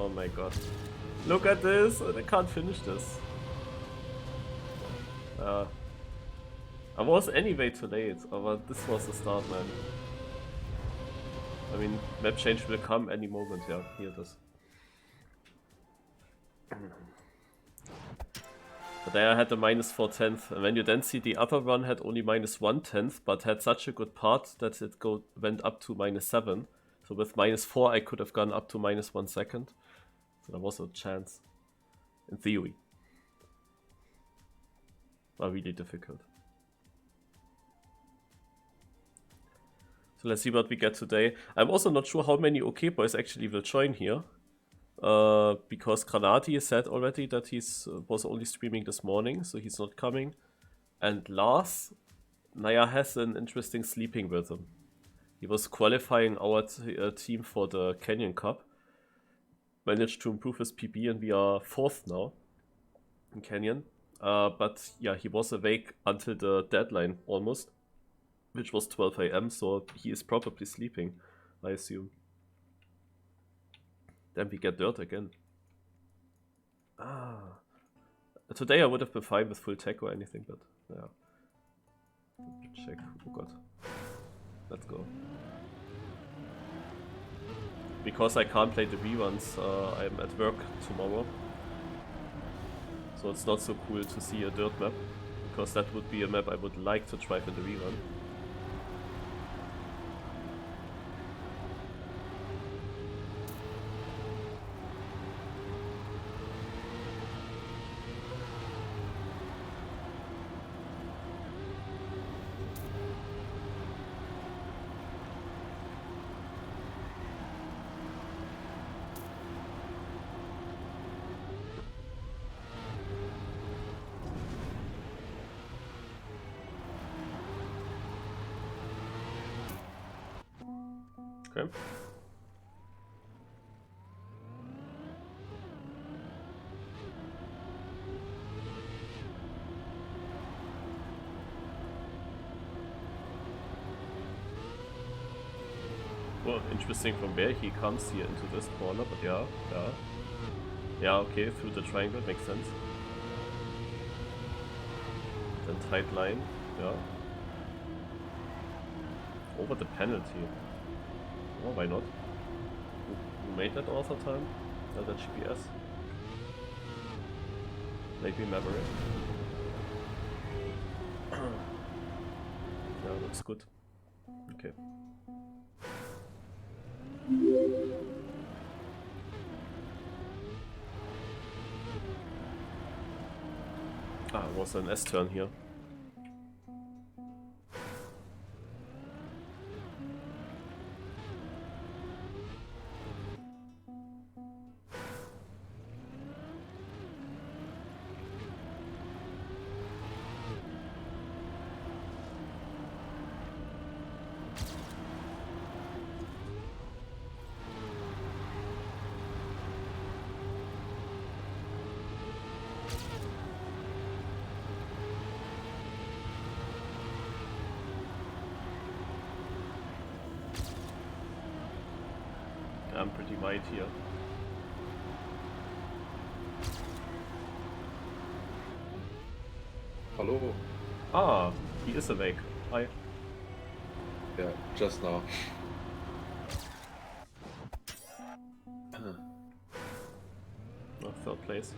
Oh my god. Look at this! I can't finish this. I was anyway too late, but this was the start, man. I mean, map change will come any moment, yeah, here it is. But there I had a -4/10, and when you then see the other one had only -1/10, but had such a good part that it went up to -7. So with -4 I could have gone up to -1 second. So there was a chance, in theory. But really difficult. So let's see what we get today. I'm also not sure how many OK boys actually will join here. Because Granati said already that he's was only streaming this morning, so he's not coming. And Lars, has an interesting sleeping rhythm. He was qualifying our team for the Canyon Cup. Managed to improve his PB and we are 4th now in Canyon. But yeah, he was awake until the deadline almost, which was 12 AM, so he is probably sleeping, I assume. Then we get dirt again. Today I would have been fine with full tech or anything, but yeah. Check. Oh god. Let's go. Because I can't play the reruns, I'm at work tomorrow. So it's not so cool to see a dirt map, because that would be a map I would like to drive in the rerun. Okay. Well, interesting from where he comes here into this corner, but yeah. Yeah, okay, through the triangle, makes sense. Then tight line, yeah. Over the penalty. Oh, why not? Who made that author time? That GPS? Maybe Maverick. Yeah, looks good. Okay. It was an S-turn here. I'm pretty wide here. Hello. He is awake. Hi. Yeah, just now. Oh, 3rd place.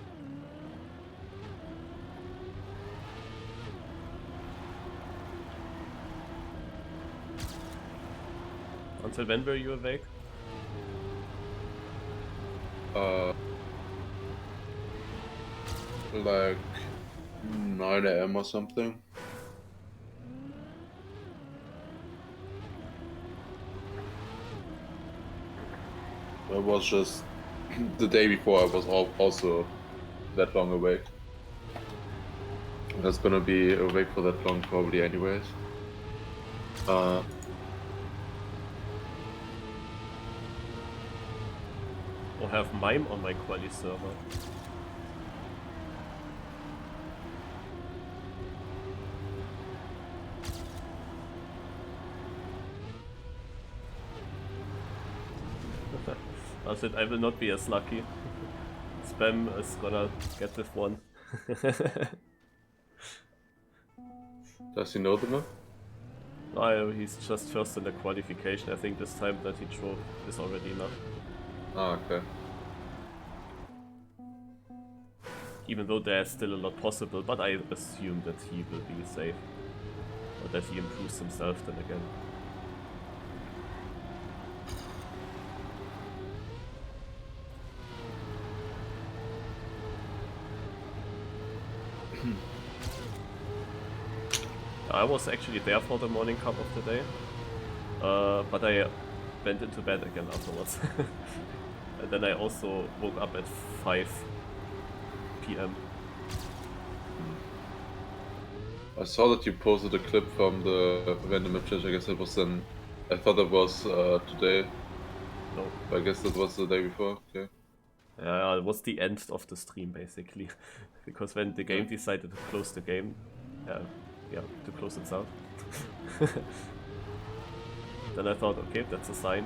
Until when were you awake? Like 9 AM or something. I was just the day before I was also that long awake. That's gonna be awake for that long probably anyways. I'll have MIME on my quali server. But I will not be as lucky. Spam is gonna get with one. Does he know the map? No, he's just first in the qualification. I think this time that he drove is already enough. Ah, okay. Even though there's still a lot possible, but I assume that he will be safe. Or that he improves himself then again. I was actually there for the morning cup of the day, but I went into bed again afterwards. And then I also woke up at 5 PM. I saw that you posted a clip from the random map change. I guess it was then. I thought it was today. No. I guess that was the day before. Okay. Yeah, it was the end of the stream basically. Because when the game decided to close the game, to close itself. Then I thought, okay, that's a sign.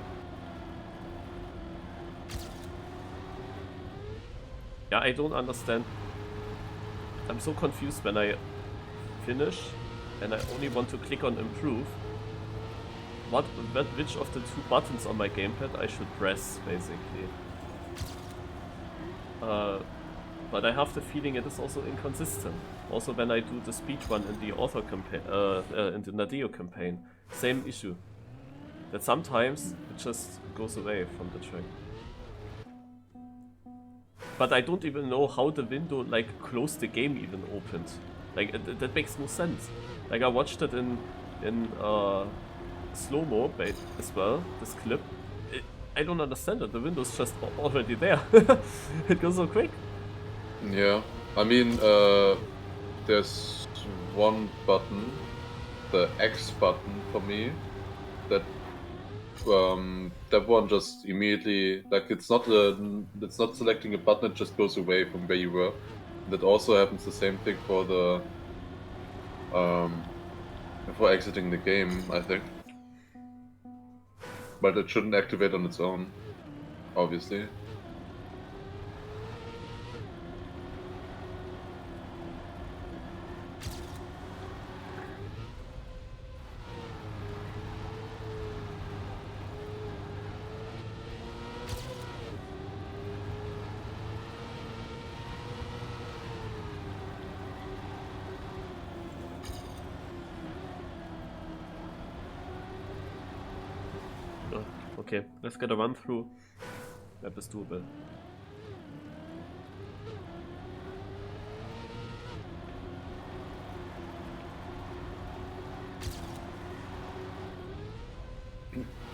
Yeah, I don't understand. I'm so confused when I finish and I only want to click on improve. Which of the two buttons on my gamepad I should press, basically. But I have the feeling it is also inconsistent. Also when I do the speech one in the author campaign, in the Nadeo campaign, same issue. That sometimes it just goes away from the track. But I don't even know how the window, like, closed the game even opened. Like, that makes no sense. Like, I watched it in slow-mo as well, this clip. I don't understand it, the window's just already there. It goes so quick. Yeah, I mean, there's one button, the X button for me, that that one just immediately, like, it's not selecting a button, it just goes away from where you were. That also happens the same thing for the for exiting the game, I think. But it shouldn't activate on its own, obviously. Okay, let's get a run through. That is doable.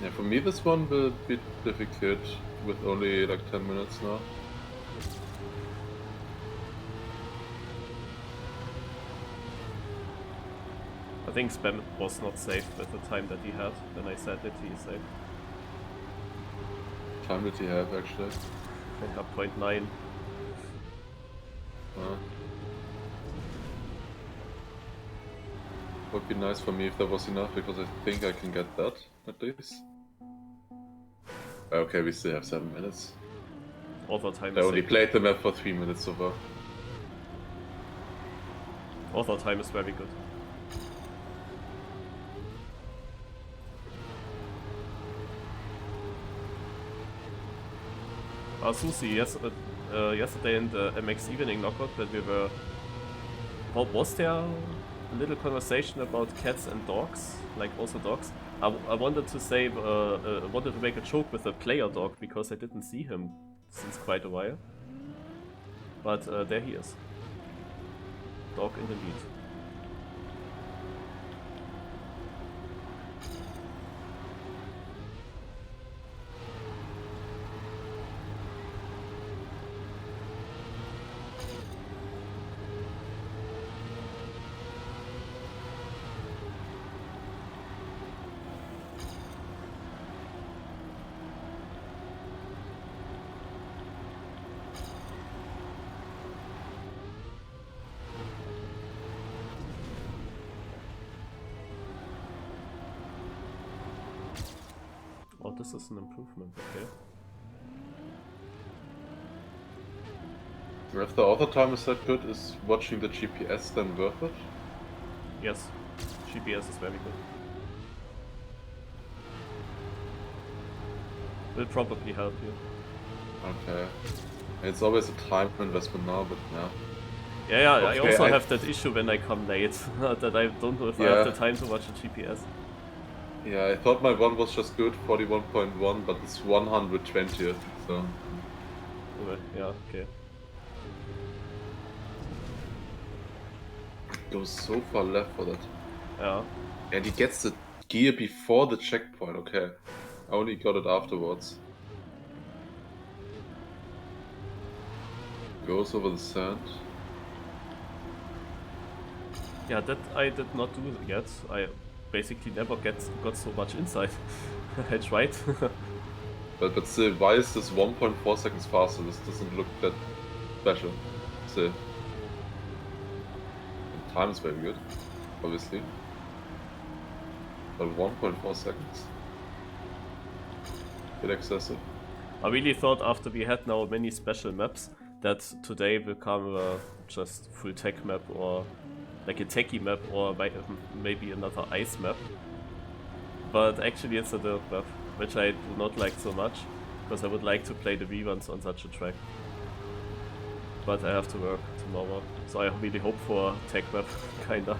Yeah, for me this one will be difficult with only like 10 minutes now. I think Spam was not safe with the time that he had. When I said it, he is safe. Time did he have actually? I have 0.9. Would be nice for me if that was enough, because I think I can get that at least. Okay, we still have 7 minutes. Author time I is only safe. played the map for 3 minutes so far. Author time is very good. Susi, yesterday in the MX evening knockout that we were... Was there a little conversation about cats and dogs? Like also dogs? I wanted to say, wanted to make a joke with a player dog because I didn't see him since quite a while. But there he is. Dog in the lead. Oh, this is an improvement, okay. If the other time is that good, is watching the GPS then worth it? Yes, GPS is very good. Will probably help you. Okay. It's always a time investment now, but yeah. Yeah, Okay, I also have that issue when I come late, that I don't know if I have the time to watch the GPS. Yeah, I thought my one was just good, 41.1, but it's 120th, so... Yeah, okay. Goes so far left for that. Yeah. And he gets the gear before the checkpoint, okay. I only got it afterwards. Goes over the sand. Yeah, that I did not do yet. I basically never got so much insight. I tried. But still, why is this 1.4 seconds faster? This doesn't look that special. Still. And time is very good, obviously. But 1.4 seconds? Bit excessive. I really thought after we had now many special maps that today will come just full tech map or like a techie map or maybe another ice map. But actually it's a dirt map, which I do not like so much, because I would like to play the ReRuns on such a track. But I have to work tomorrow, so I really hope for a tech map, kinda.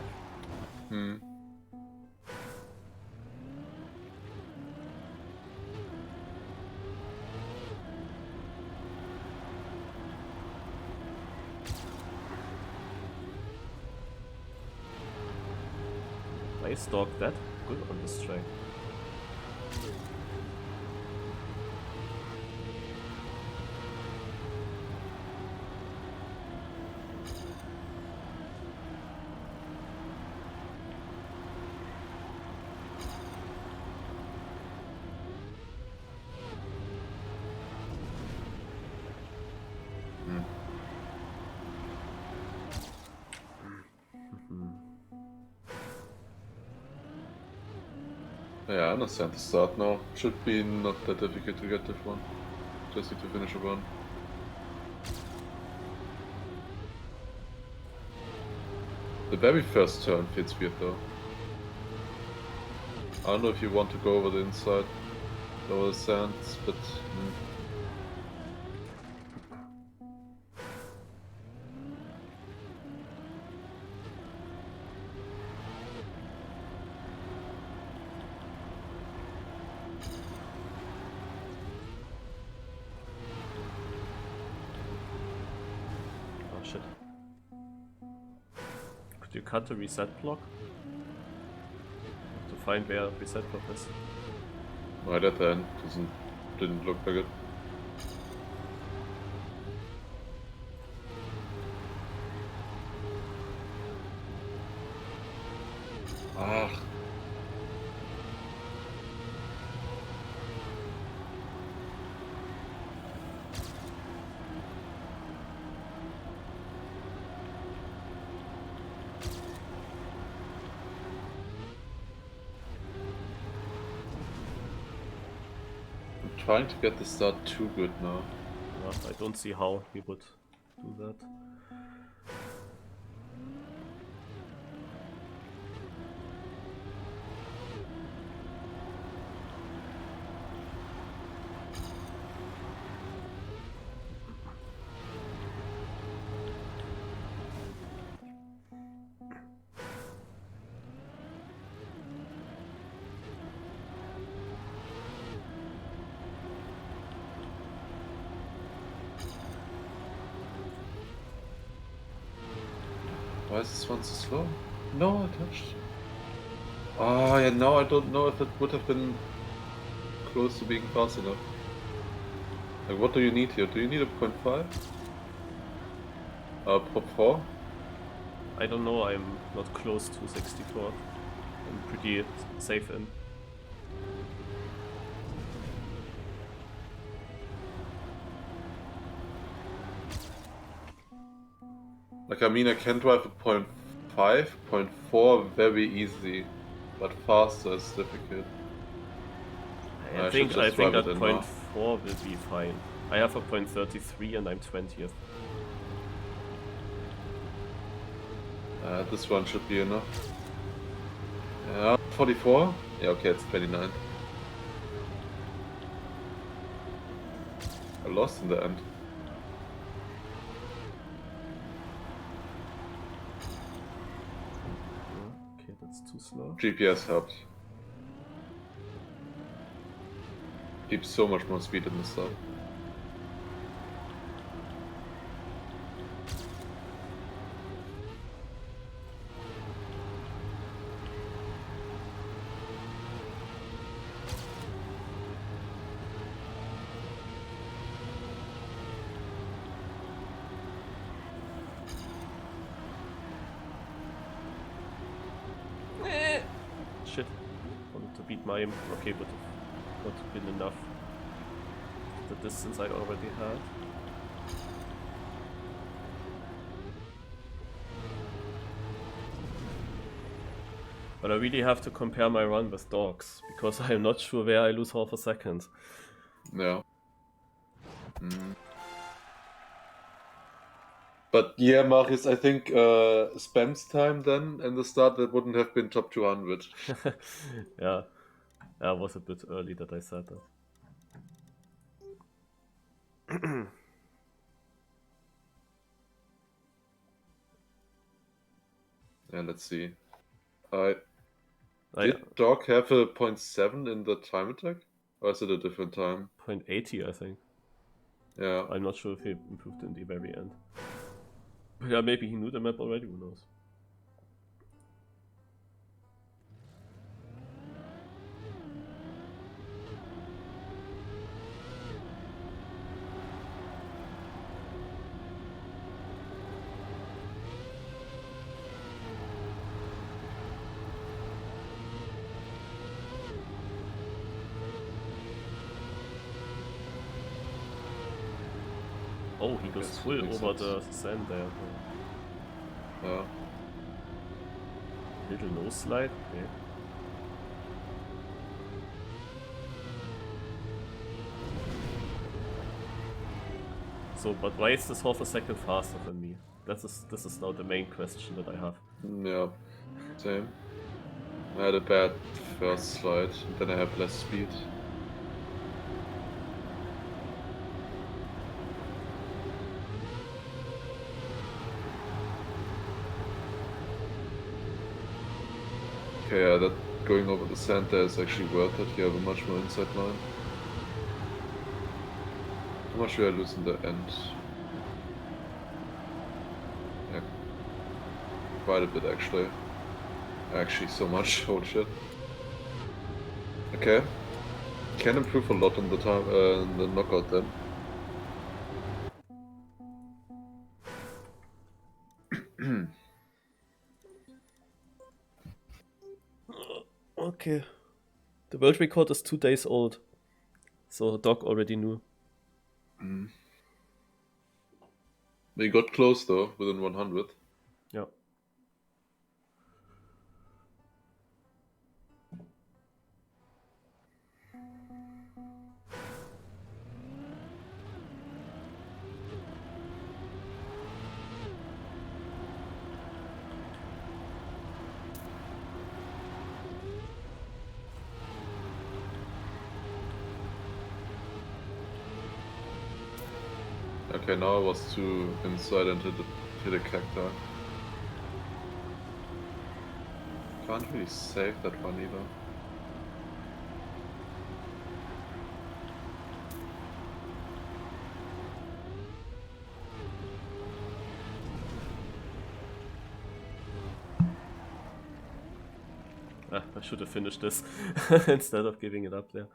I stalked that good on this track. Yeah, I understand the start now. Should be not that difficult to get this one. Just need to finish a run. The very first turn feels weird though. I don't know if you want to go over the inside, over the sands, but... Oh shit. Could you cut the reset block? To find where reset block is. Right at the end, didn't look like it. Ah. I'm trying to get the start too good now. Yeah, I don't see how he would do that. Why is this one so slow? No, I touched. Oh yeah, now I don't know if it would have been close to being fast enough. Like, what do you need here? Do you need a 0.5? Prop 4? I don't know, I'm not close to 64. I'm pretty safe in. Like, I mean, I can drive a 0.5, 0.4 very easy, but faster is difficult. I think that 0.4 will be fine. I have a 0.33 and I'm 20th. This one should be enough. 44? Yeah, okay, it's 29. I lost in the end. Okay, that's too slow. GPS helped. Keeps so much more speed in the start. Shit. Wanted to beat my aim. Okay, but not been enough. The distance I already had. But I really have to compare my run with dogs, because I am not sure where I lose half a second. Yeah. But yeah, Marius, I think Spam's time then in the start, that wouldn't have been top 200. Yeah. Yeah, it was a bit early that I said that. Yeah, let's see. Did yeah. Dog have a 0.7 in the time attack? Or is it a different time? 0.80, I think. Yeah. I'm not sure if he improved in the very end. But yeah, maybe he knew the map already, who knows. Oh, he goes Yes, full makes over sense. the sand there. Yeah. Little nose slide, okay. So, but why is this half a second faster than me? This is now the main question that I have. Yeah. Same. I had a bad first slide, and then I have less speed. Okay, yeah, that going over the sand there is actually worth it. You have a much more inside line. How much do I lose in the end? Yeah, quite a bit actually. Actually, so much. Holy shit. Okay. Can improve a lot on the time, in the knockout then. Okay. The world record is 2 days old. So Doc already knew. We got close though, within 100. Yeah. Okay, now I was too inside and hit a cacti. Can't really save that one either. I should have finished this instead of giving it up there.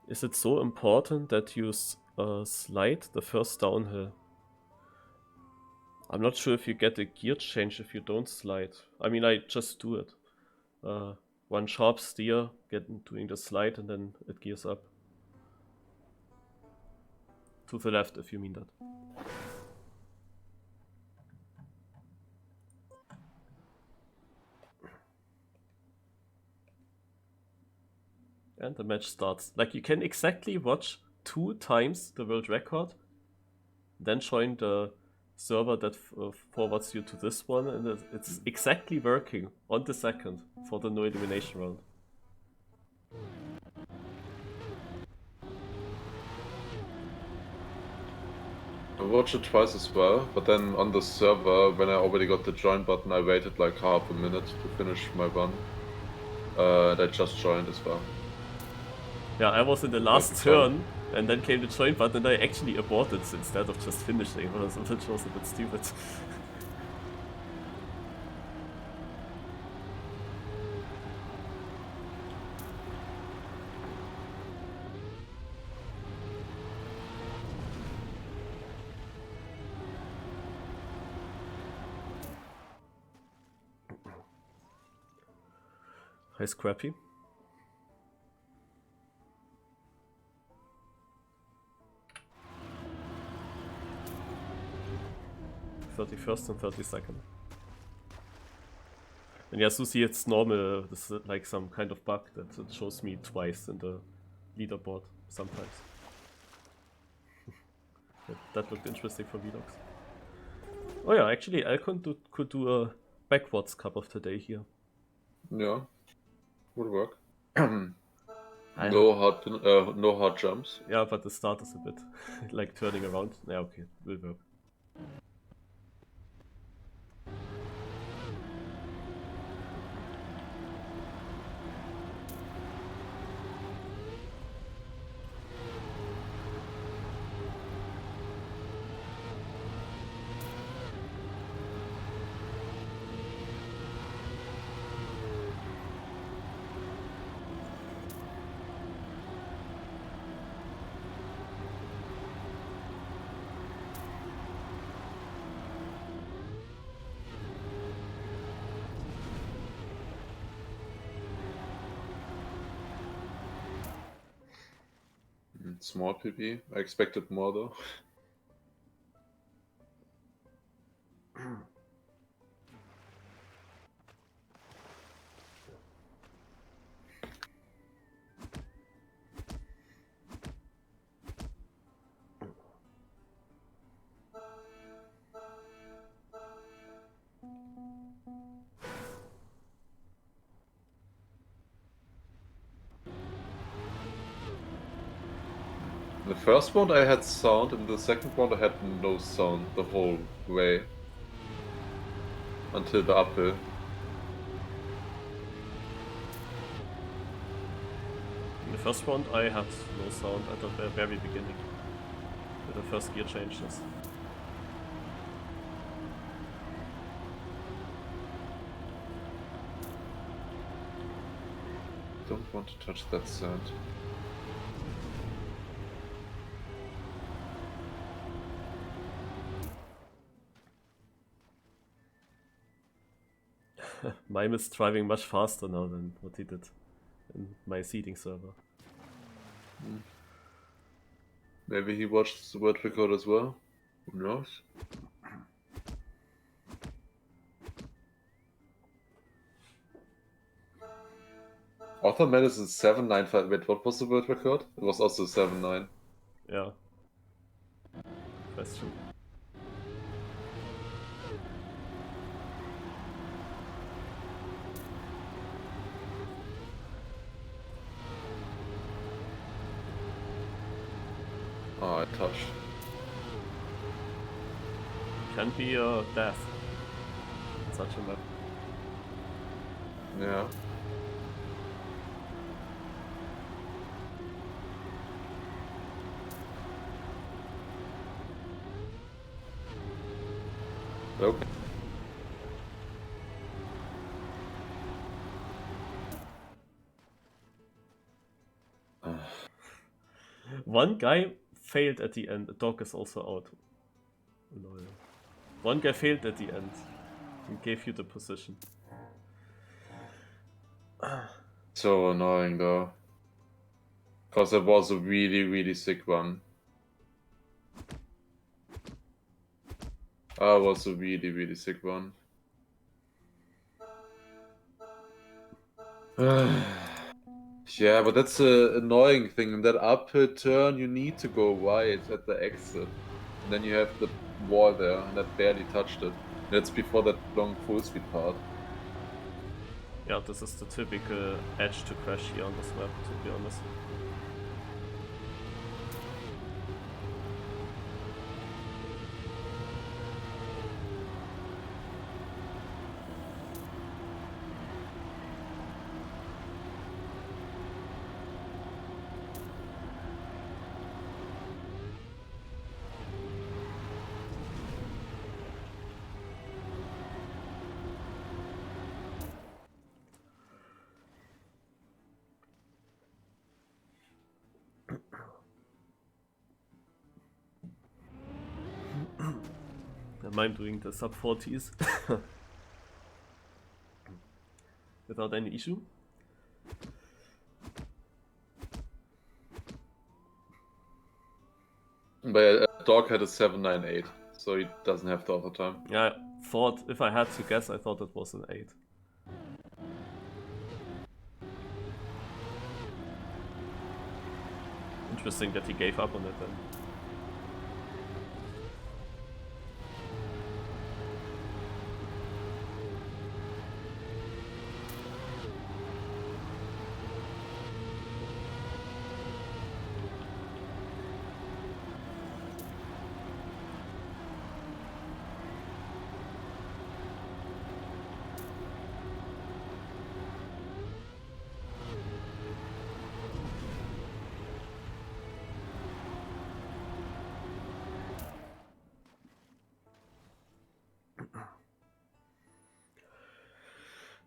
Is it so important that you slide the first downhill? I'm not sure if you get a gear change if you don't slide. I mean, I just do it. One sharp steer, doing the slide, and then it gears up. To the left, if you mean that. And the match starts. Like, you can exactly watch 2 times the world record, then join the server that forwards you to this one, and it's exactly working on the second for the no elimination round. I watched it twice as well, but then on the server, when I already got the join button, I waited like half a minute to finish my run. And I just joined as well. Yeah, I was in the last That's turn, and then came the join button, and I actually aborted instead of just finishing, which was a bit stupid. Hi, Scrappy. '31st and 32nd. And yeah, Susie, it's normal. This is like some kind of bug that it shows me twice in the leaderboard sometimes. That looked interesting for Vlogs. Oh yeah, actually, Alcon could do a backwards cup of today here. Yeah, would work. No hard jumps. Yeah, but the start is a bit like turning around. Yeah, okay, will work. Small PB. I expected more though. The first round I had sound, and the second round I had no sound the whole way. Until the uphill. In the first round, I had no sound at the very beginning, with the first gear changes. Don't want to touch that sand. Mime is driving much faster now than what he did in my seeding server. Maybe he watched the word record as well. Who knows? Author Medicine 795. Wait, what was the word record? It was also 79. Yeah. Question. Oh, I touched. Can be a death. Such a map. Yeah. Okay. One guy failed at the end. The dog is also out. Lol. One guy failed at the end and gave you the position. So annoying though. Because it was a really, really sick one. It was a really, really sick one. Yeah, but that's an annoying thing. In that uphill turn, you need to go wide at the exit. And then you have the wall there, and I barely touched it. And it's before that long full speed part. Yeah, this is the typical edge to crash here on this map, to be honest. Am I doing the sub 40s without any issue? But Dog had a 798, so he doesn't have the overtime. Yeah, I thought, if I had to guess, I thought it was an 8. Interesting that he gave up on it then.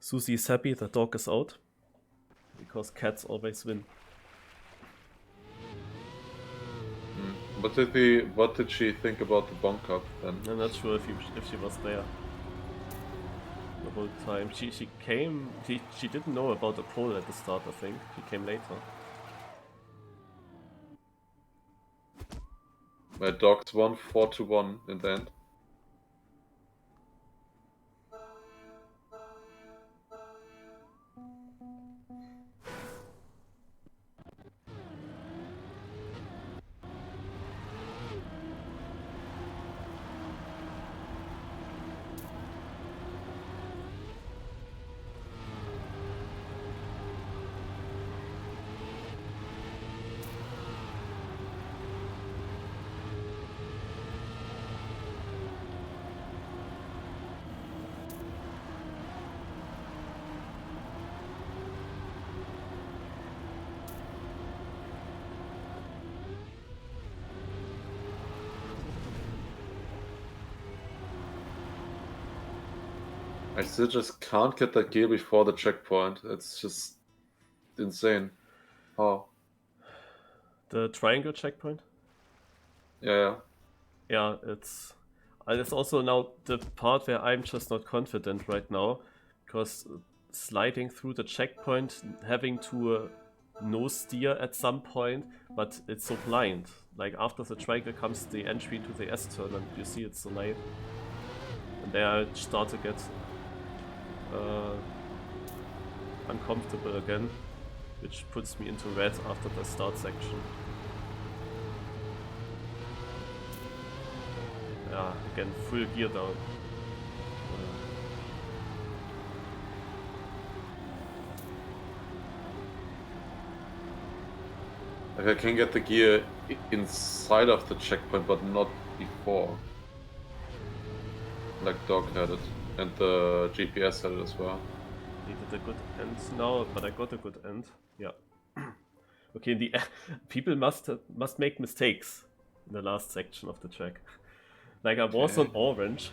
Susie is happy the dog is out, because cats always win. What did she think about the bonk up then? I'm not sure if she was there the whole time. She didn't know about the poll at the start, I think. She came later. My Dogs won 4-1 in the end. I still just can't get that gear before the checkpoint. It's just insane. How? The triangle checkpoint? Yeah. Yeah, it's also now the part where I'm just not confident right now, because sliding through the checkpoint, having to no steer at some point, but it's so blind. Like after the triangle comes the entry to the S-turn, and you see it's so late. And there I start to get uncomfortable again, which puts me into red after the start section. Yeah, again, full gear down. Like I can get the gear inside of the checkpoint, but not before. Like Dog had it, and the GPS had it as well. Needed a good end now, but I got a good end. Yeah. Okay, in the people must make mistakes in the last section of the track. Like I was on orange,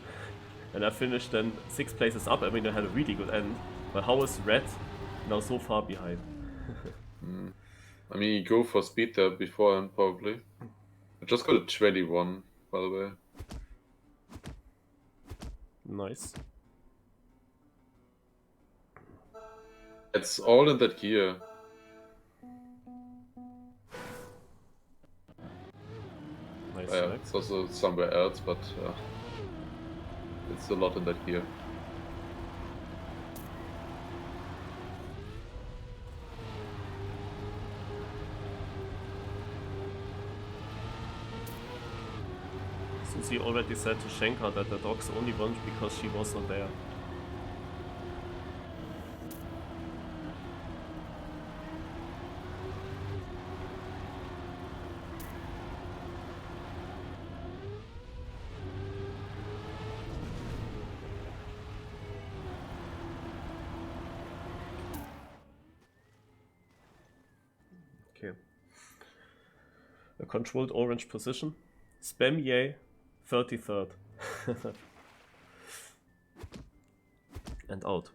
and I finished then 6 places up. I mean, I had a really good end. But how is red now so far behind? I mean, you go for speed there beforehand, probably. I just got a 21, by the way. Nice. It's all in that gear. Nice. Yeah, it's also somewhere else, but it's a lot in that gear. Susie already said to Schenker that the dogs only won because she wasn't there. Okay. A controlled orange position. Spam yay, 33rd. And out.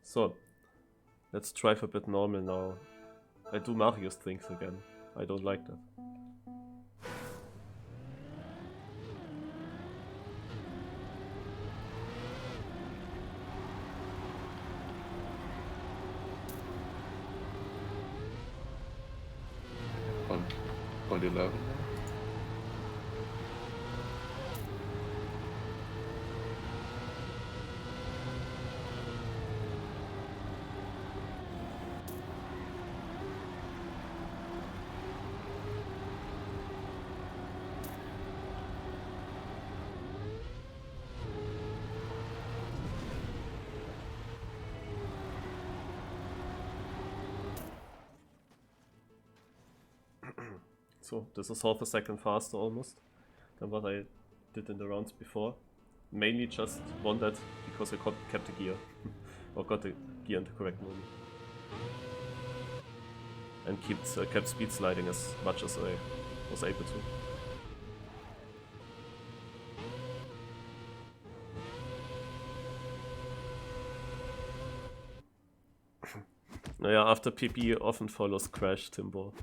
So, let's drive a bit normal now. I do Marius things again. I don't like that. Point 11. So, this is half a second faster almost than what I did in the rounds before. Mainly just won that because I kept the gear. Or got the gear in the correct moment. And kept speed sliding as much as I was able to. Naja, after PP often follows crash, Timbo.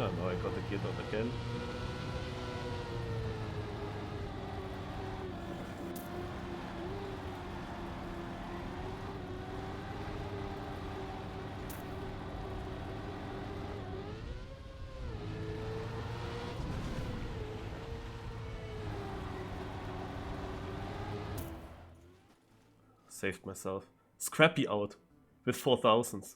Ah, now I got the gear down again. Saved myself. Scrappy out with 4000s.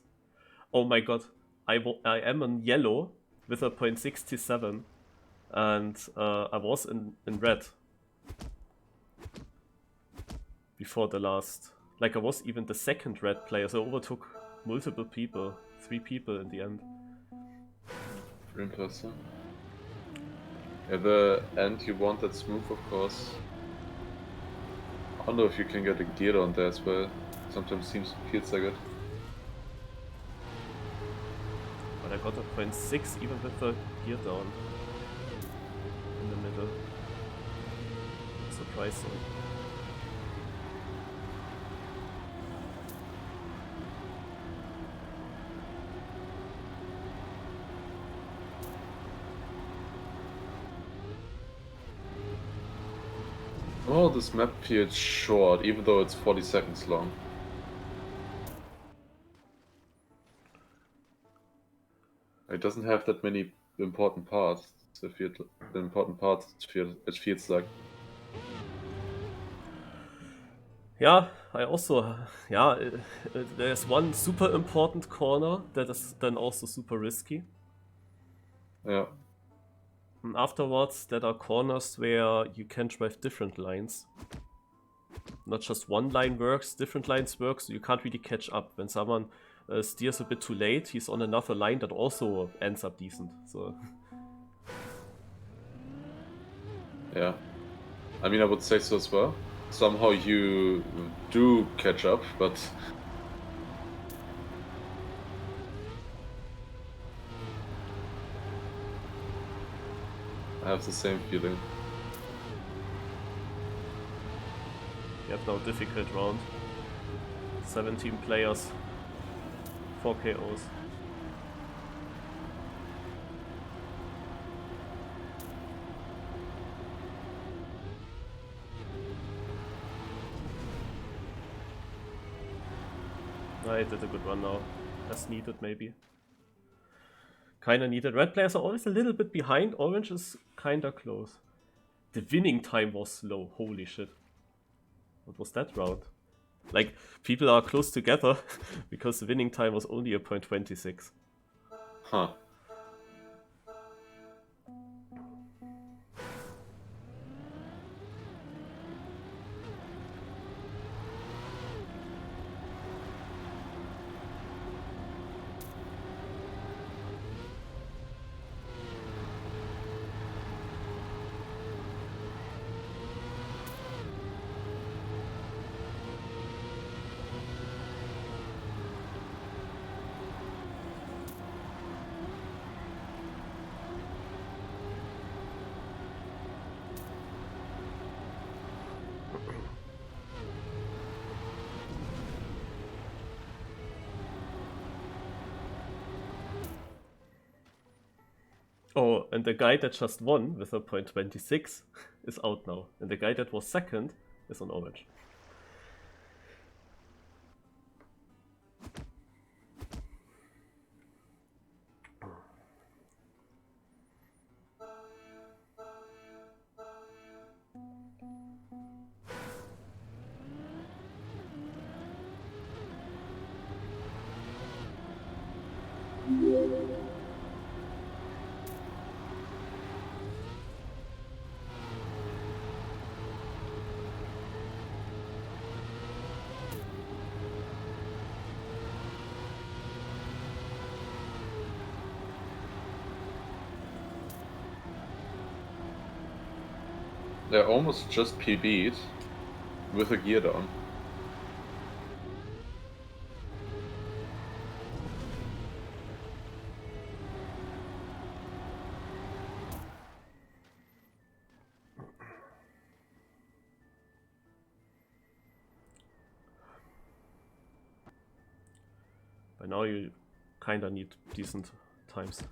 Oh my god. I am on yellow with a .67 and I was in red before the last. Like I was even the second red player, so I overtook multiple people. 3 people in the end. Very impressive. At the end you want that smooth, of course. I don't know if you can get a gear on there as well. Sometimes feels like it. But I got a .6 even with the gear down in the middle. Surprising. Oh, this map feels short, even though it's 40 seconds long. It doesn't have that many important parts. The important parts it feels like. Yeah, I also, there's one super important corner that is then also super risky. Yeah. And afterwards, there are corners where you can drive different lines. Not just one line works, different lines work, so you can't really catch up. When someone steers a bit too late, he's on another line that also ends up decent. So. Yeah. I mean, I would say so as well. Somehow you do catch up, but I have the same feeling. We have now a difficult round. 17 players, 4 KOs. I did a good run now. As needed, maybe. Kinda needed. Red players are always a little bit behind. Orange is kinda close. The winning time was slow. Holy shit. What was that round? Like, people are close together because the winning time was only a 0.26. Huh. Oh, and the guy that just won with a 0.26 is out now. And the guy that was second is on orange. They're almost just PB'd with a gear down. By now you kinda need decent times.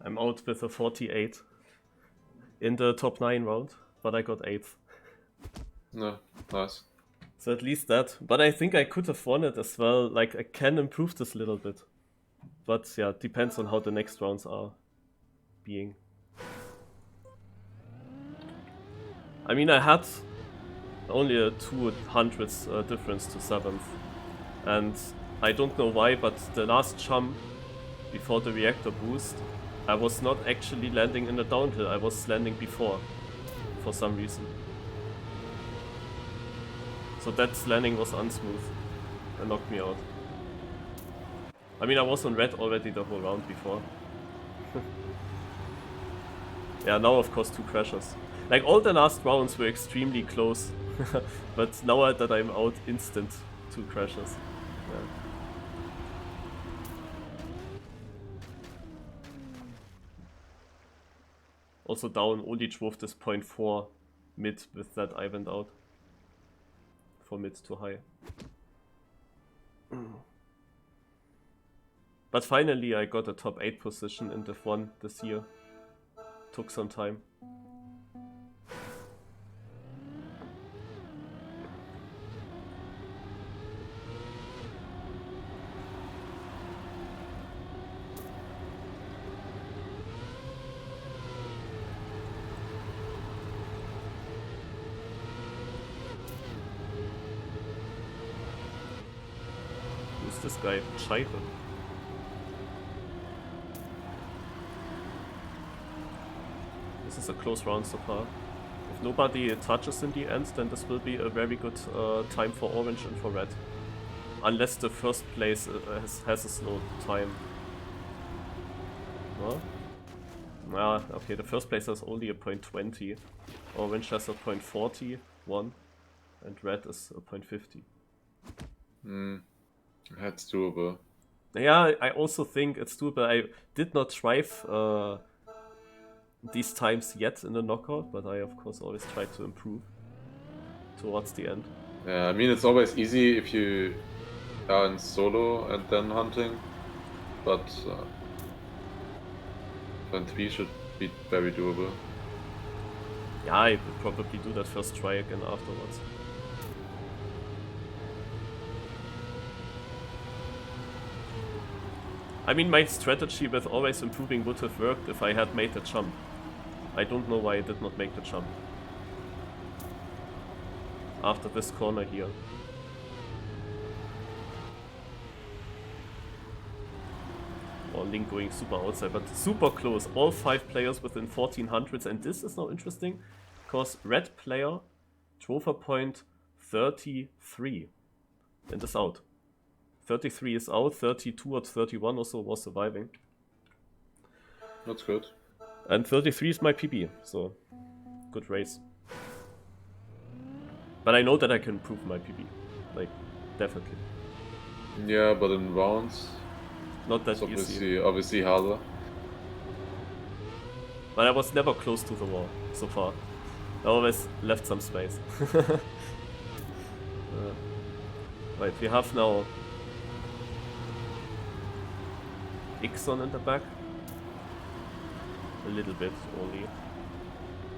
I'm out with a 48 in the top 9 round, but I got 8th. No, nice. So at least that. But I think I could have won it as well. Like, I can improve this a little bit. But yeah, depends on how the next rounds are being. I mean, I had only a 200th difference to 7th. And I don't know why, but the last jump before the reactor boost, I was not actually landing in the downhill, I was landing before, for some reason. So that landing was unsmooth and knocked me out. I mean, I was on red already the whole round before. Yeah, now of course 2 crashes. Like, all the last rounds were extremely close, but now that I'm out, instant 2 crashes. Yeah. Also down, only drove this 0.4 mid with that I went out. For mid to high. But finally I got a top 8 position in Div 1 this year. Took some time. Who's this guy? Scheibe. This is is a close round so far. If nobody touches in the end, then this will be a very good time for orange and for red. Unless the first place has a slow time. No? Ah, okay, the first place has only a 0.20. Orange has a 0.41 and red is a 0.50. That's doable. Yeah, I also think it's doable. I did not drive these times yet in the knockout, but I of course always try to improve towards the end. Yeah, I mean it's always easy if you are in solo and then hunting, but 0.3 should be very doable. Yeah, I would probably do that first try again afterwards. I mean, my strategy with always improving would have worked if I had made the jump. I don't know why I did not make the jump. After this corner here. Or Link going super outside, but super close. All 5 players within 1400s, and this is now interesting, because red player drove a point 33 and is out. 33 is out, 32 or 31 or so was surviving. That's good. And 33 is my PB, so good race. But I know that I can improve my PB, like, definitely. Yeah, but in rounds, Not that it's easy. obviously harder. But I was never close to the wall so far. I always left some space. Right, we have now Ixon in the back. A little bit only.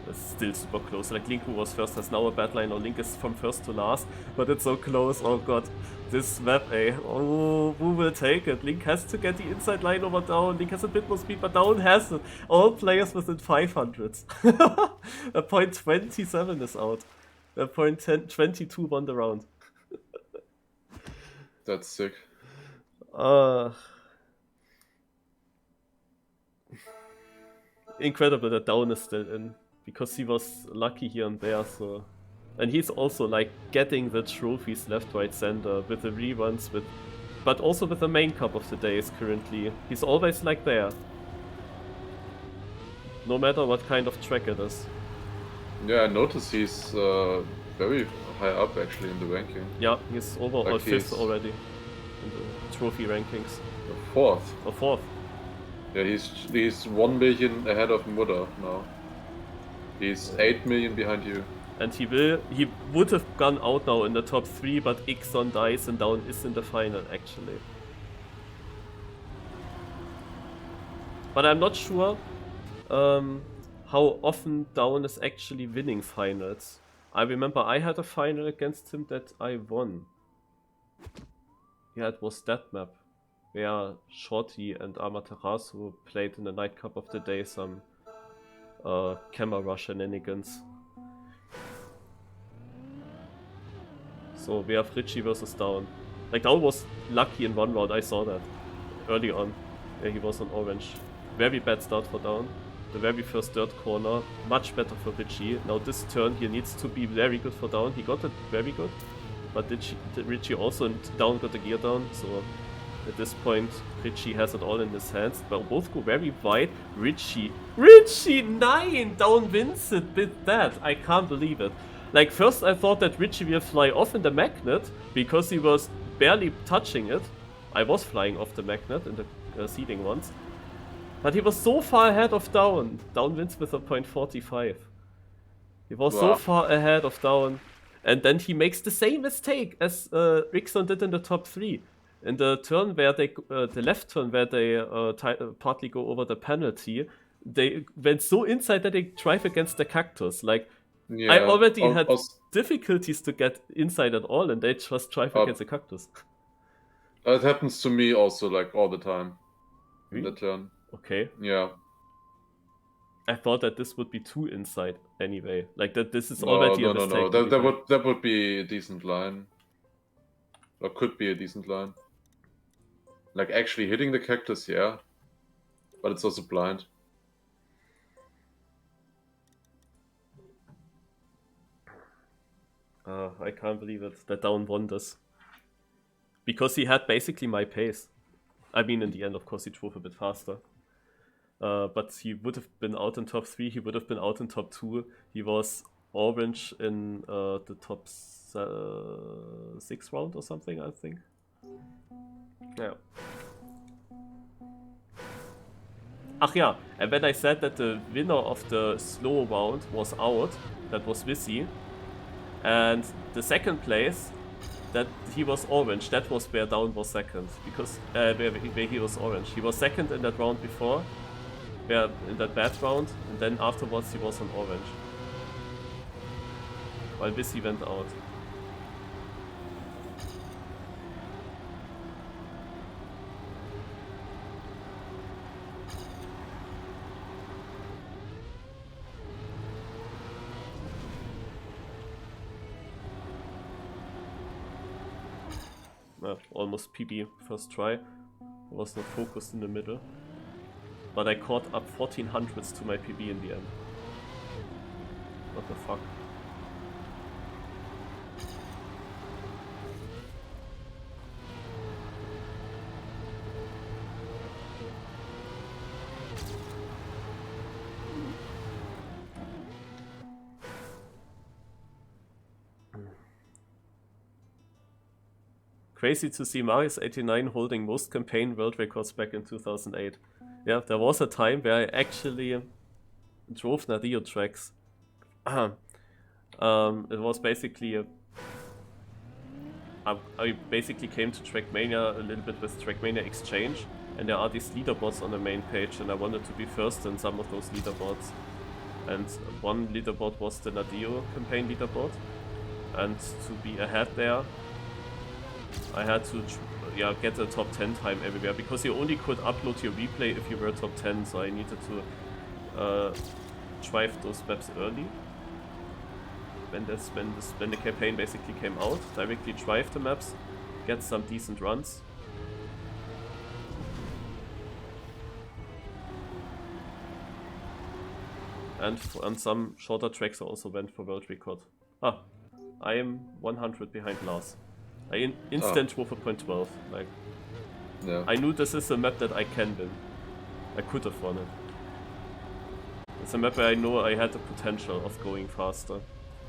It's still super close. Like Link, who was first, has now a bad line. Or Link is from first to last, but it's so close. Oh god, this map, eh? Oh, who will take it? Link has to get the inside line over down. Link has a bit more speed, but down has it. All players within 500s. A 0.27 is out. A 0.22 won the round. That's sick. Incredible that Down is still in, because he was lucky here and there, so... And he's also like getting the trophies left, right, center, with the reruns, but also with the main cup of the days currently. He's always like there. No matter what kind of track it is. Yeah, I noticed he's very high up actually in the ranking. Yeah, he's over Like or 5th already in the trophy rankings. 4th. Or 4th. Yeah, he's 1 million ahead of Muda now. He's 8 million behind you. And he would have gone out now in the top 3, but Ixon dies and Down is in the final actually. But I'm not sure how often Down is actually winning finals. I remember I had a final against him that I won. Yeah, it was that map, where Shorty and Amaterasu played in the night cup of the day some camera shenanigans. So we have Richie versus Down. Like, Down was lucky in one round, I saw that early on. Yeah, he was on orange. Very bad start for Down. The very first dirt corner, much better for Richie. Now this turn here needs to be very good for Down. He got it very good. But Richie also, and Down got the gear down, so at this point Richie has it all in his hands. But both go very wide. Richie 9! Down wins it with that. I can't believe it. Like, first I thought that Richie will fly off in the magnet because he was barely touching it. I was flying off the magnet in the seeding ones. But he was so far ahead of Down. Down wins with a 0.45. He was so far ahead of Down. And then he makes the same mistake as Rickson did in the top 3. In the turn where they, the left turn where they partly go over the penalty, they went so inside that they drive against the cactus. Like, yeah, I already had difficulties to get inside at all, and they just drive against the cactus. It happens to me also, like, all the time. In the turn. Okay. Yeah. I thought that this would be too inside anyway. Like, that this is already a mistake. No. That would be a decent line. Or could be a decent line. Like, actually hitting the cactus, yeah. But it's also blind. I can't believe it that Down won this. Because he had basically my pace. I mean, in the end, of course, he drove a bit faster. But he would have been out in top 3, he would have been out in top 2. He was orange in the top 6 round or something, I think. Yeah. Ach yeah, and when I said that the winner of the slow round was out, that was Vissy. And the second place, that he was orange, that was where Down was second. Because where he was orange. He was second in that round before, in that bad round, and then afterwards he was on orange. While Vissy went out. Almost PB first try. I was not focused in the middle. But I caught up 1400s to my PB in the end. What the fuck? Crazy to see Marius89 holding most campaign world records back in 2008. Yeah, there was a time where I actually drove Nadio tracks. It was basically I basically came to Trackmania a little bit with Trackmania Exchange, and there are these leaderboards on the main page, and I wanted to be first in some of those leaderboards. And one leaderboard was the Nadio campaign leaderboard, and to be ahead there, I had to get a top 10 time everywhere, because you only could upload your replay if you were top 10, so I needed to drive those maps early. When the campaign basically came out, directly drive the maps, get some decent runs. And on some shorter tracks I also went for world record. I am 100 behind Lars. I instant drove a .12. Like, yeah. I knew this is a map that I can win. I could have won it. It's a map where I know I had the potential of going faster.